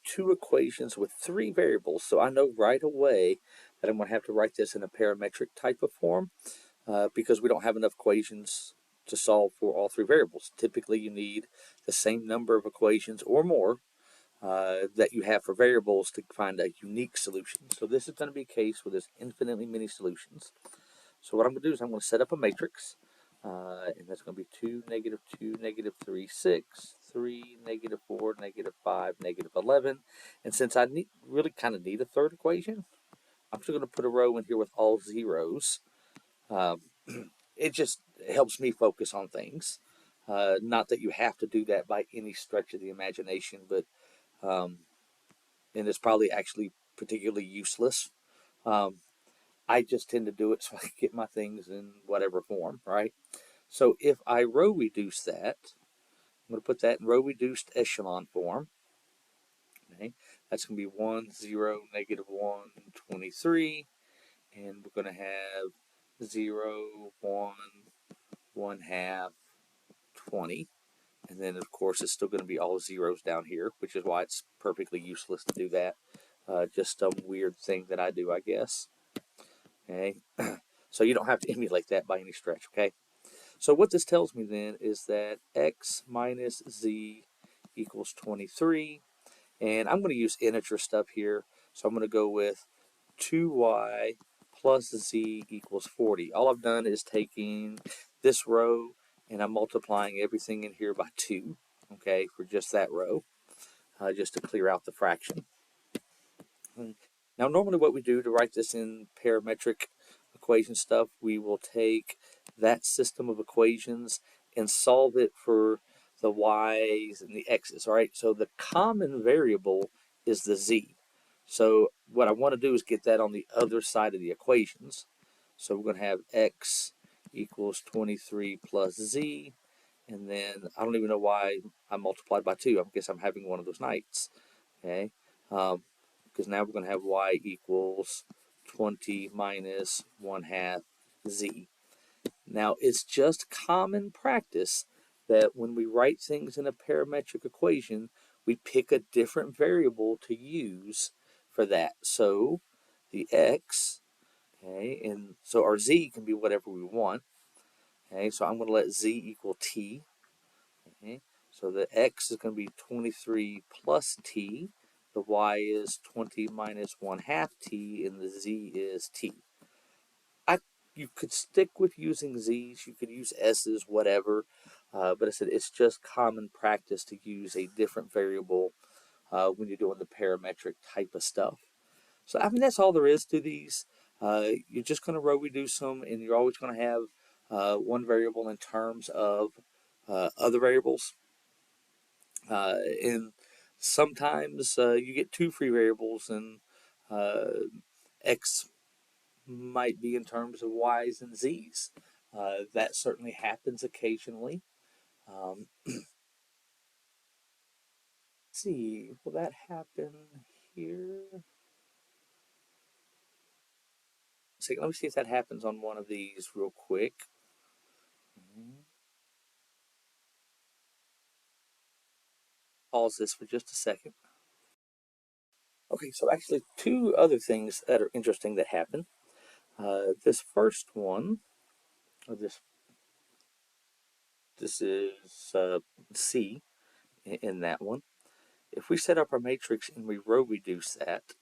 two equations with three variables, so I know right away that I'm going to have to write this in a parametric type of form because we don't have enough equations to solve for all three variables. Typically, you need the same number of equations or more that you have for variables to find a unique solution. So this is going to be a case where there's infinitely many solutions. So what I'm going to do is I'm going to set up a matrix, and that's going to be 2, -2, -3, 6, 3, -4, -5, -11. And since I really kind of need a third equation, I'm still going to put a row in here with all zeros. Um, it just helps me focus on things. Not that you have to do that by any stretch of the imagination, but and it's probably actually particularly useless. Um, I just tend to do it so I can get my things in whatever form, right? So if I row reduce that, I'm going to put that in row reduced echelon form. Okay, that's going to be 1, 0, -1, 23, and we're going to have 0, 1, 1/2, 20. And then, of course, it's still going to be all zeros down here, which is why it's perfectly useless to do that. Just some weird thing that I do, I guess. Okay, so you don't have to emulate that by any stretch, okay? So what this tells me then is that x minus z equals 23. And I'm going to use integer stuff here. So I'm going to go with 2y plus z equals 40. All I've done is taking this row and I'm multiplying everything in here by 2, okay, for just that row, just to clear out the fraction. Now, normally what we do to write this in parametric equation stuff, we will take that system of equations and solve it for the y's and the x's, all right? So the common variable is the z. So what I want to do is get that on the other side of the equations. So we're going to have x equals 23 plus z, and then I don't even know why I multiplied by 2. I guess I'm having one of those nights, okay? Because now we're going to have y equals 20 minus 1/2 z. Now, it's just common practice that when we write things in a parametric equation, we pick a different variable to use for that. So the x, okay, and so our z can be whatever we want. Okay, so I'm going to let z equal t. Okay, so the x is going to be 23 plus t. The y is 20 minus 1/2 t, and the z is t. You could stick with using z's, you could use s's, whatever, but I said it's just common practice to use a different variable when you're doing the parametric type of stuff. So I mean that's all there is to these. You're just going to row reduce them, and you're always going to have one variable in terms of other variables. And sometimes you get two free variables, and x might be in terms of y's and z's. That certainly happens occasionally. Let's see, will that happen here? So let me see if that happens on one of these real quick. Pause this for just a second. Okay, so actually two other things that are interesting that happen. This first one, or this is C in that one. If we set up our matrix and we row reduce that,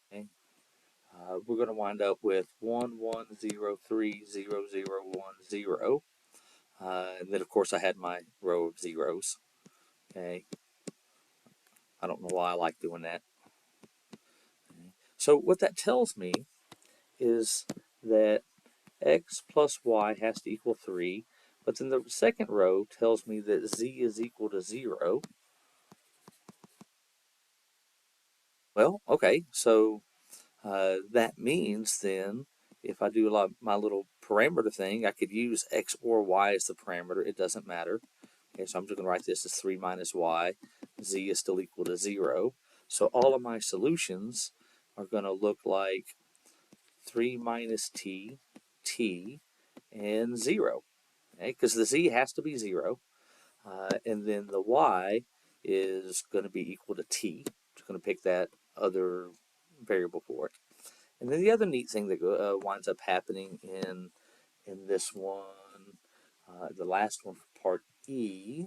okay, we're going to wind up with 1, 1, 0, 3, 0, 0, 1, 0. And then, of course, I had my row of zeros. Okay, I don't know why I like doing that. Okay. So what that tells me is that x plus y has to equal 3, but then the second row tells me that z is equal to 0. Well, okay, so that means then if I do my little parameter thing, I could use x or y as the parameter. It doesn't matter. Okay, so I'm just going to write this as 3 minus y. Z is still equal to 0. So all of my solutions are going to look like 3 minus t, t, and 0. Okay, because the z has to be 0. And then the y is going to be equal to t. It's going to pick that other variable for it. And then the other neat thing that winds up happening in this one, the last one for part E,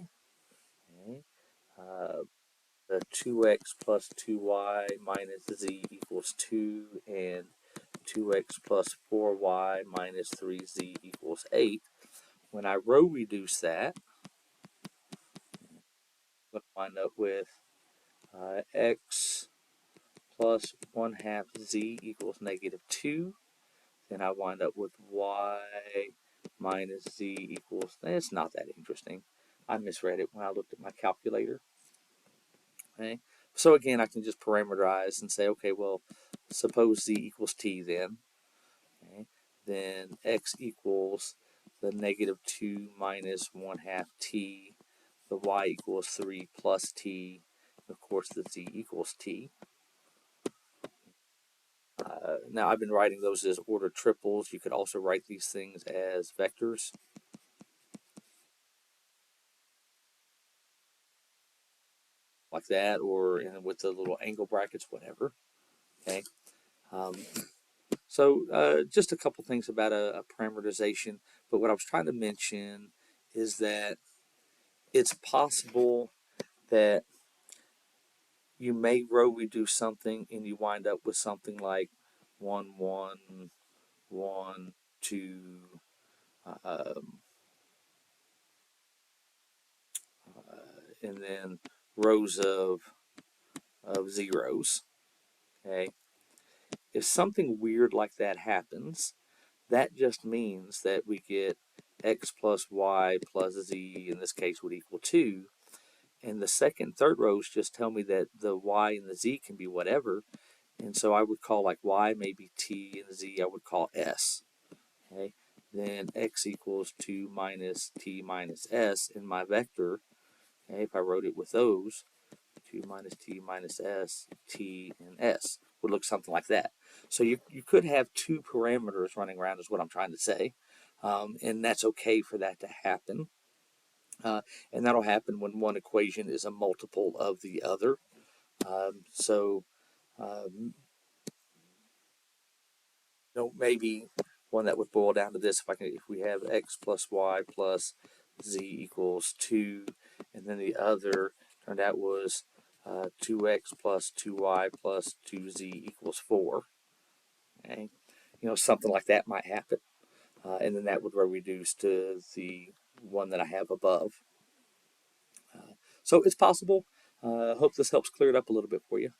okay, uh, the 2x plus 2y minus z equals 2 and 2x plus 4y minus 3z equals 8. When I row reduce that, I'm going to wind up with x plus 1 half z equals negative 2. Then I wind up with y minus z equals, it's not that interesting. I misread it when I looked at my calculator. Okay, so again, I can just parameterize and say, okay, well, suppose z equals t then. Okay, then x equals the negative 2 minus 1 half t, the y equals 3 plus t, and of course the z equals t. Now I've been writing those as ordered triples. You could also write these things as vectors, like that, or with the little angle brackets, whatever. Okay. Um, so just a couple things about a parameterization. But what I was trying to mention is that it's possible that you may row reduce something and you wind up with something like 1, 1, 1, 2, um, and then rows of zeros. Okay. If something weird like that happens, that just means that we get x plus y plus z, in this case, would equal 2. And the second and third rows just tell me that the y and the z can be whatever. And so I would call like y maybe t and z I would call s. Okay. Then x equals 2 minus t minus s in my vector. Okay, if I wrote it with those, 2 minus t minus s, t, and s would look something like that. So you could have two parameters running around is what I'm trying to say. And that's okay for that to happen. And that'll happen when one equation is a multiple of the other. So um, maybe one that would boil down to this, if we have x plus y plus z equals 2, and then the other turned out was 2x plus 2y plus 2z equals 4. Okay, something like that might happen, and then that would reduce to the one that I have above. So it's possible. Hope this helps clear it up a little bit for you.